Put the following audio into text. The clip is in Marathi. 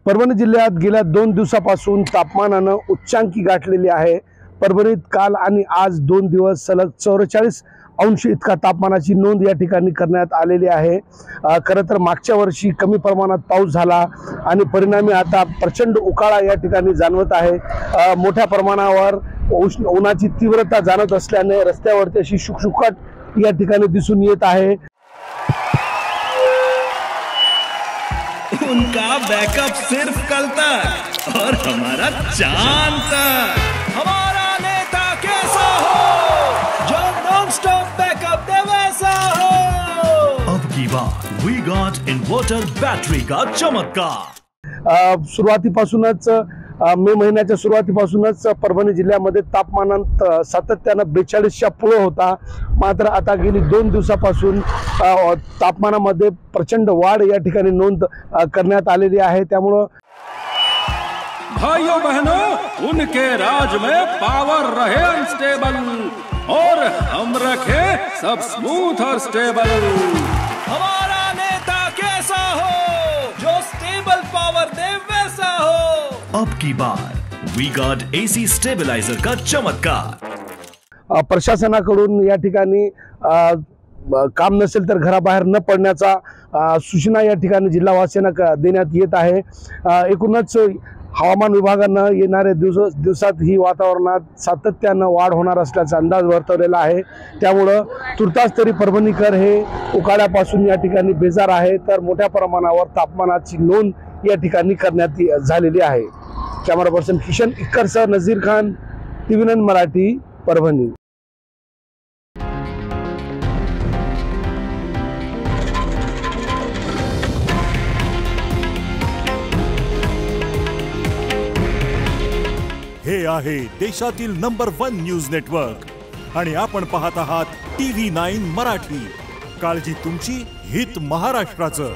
परभणी जिल्ह्यात गेल्या 2 दिवसापासून तापमानाने उच्चांकी गाठलेली आहे। परभणीत काल आणि आज 2 दिवस सलग 44 अंश इतका तापमानाची नोंद या ठिकाणी करण्यात आलेली आहे। खरं तर मागच्या वर्षी कमी प्रमाणात पाऊस झाला आणि परिणामी आता प्रचंड उकाळा या ठिकाणी जाणवत आहे। मोठ्या प्रमाणावर उन्हाची तीव्रता जाणवत असल्याने रस्त्यावरती अशी शुकशुकाट या ठिकाणी दिसून येत आहे। उनका बैकअप सिर्फ कल तक और हमारा चांद तक। हमारा नेता कैसा हो जो नॉन स्टॉप बैकअप दे वैसा हो। अब की बात वी गॉट इन्वर्टर बैटरी का चमत्कार। सुरुवातीपासूनच मे महिन्याच्या सुरुवातीपासूनच परभणी जिल्ह्यामध्ये तापमानात सातत्याने 42च्या पुढे होता। मात्र आता गेली 2 दिवसापासून तापमानामध्ये प्रचंड वाढ या ठिकाणी नोंद करण्यात आलेली आहे। त्यामुळे भाइयों बहनों, उनके राज में पावर रहे अनस्टेबल और हम रखे सब स्मूथ और स्टेबल। हमारा नेता कैसा हो जो स्टेबल पावर दे वैसा हो। अब की बार वी गॉट एसी स्टेबलाइजर का चमत्कार। प्रशासनाकडून या ठिकाणी काम नसेल तर घराबाहेर न पडण्याचा सूचना या ठिकाणी जिल्हावासियांना देण्यात येत आहे। एकूणच हवामान विभागानं येणाऱ्या दिवसात ही वातावरणात सातत्यानं वाढ होणार असल्याचा अंदाज वर्तवलेला आहे। त्यामुळे तुर्तास तरी परभणीकर हे उकाड्यापासून या ठिकाणी बेजार आहे, तर मोठ्या प्रमाणावर तापमानाची नोंद या ठिकाणी करण्यात झालेली आहे। कॅमेरा पर्सन किशन इक्करसह नजीर खान, TV9 मराठी, परभणी। हे आहे देशातील नंबर 1 न्यूज नेटवर्क आणि आपण पाहत आहात TV9 मराठी। काळजी तुमची, हित महाराष्ट्राचं।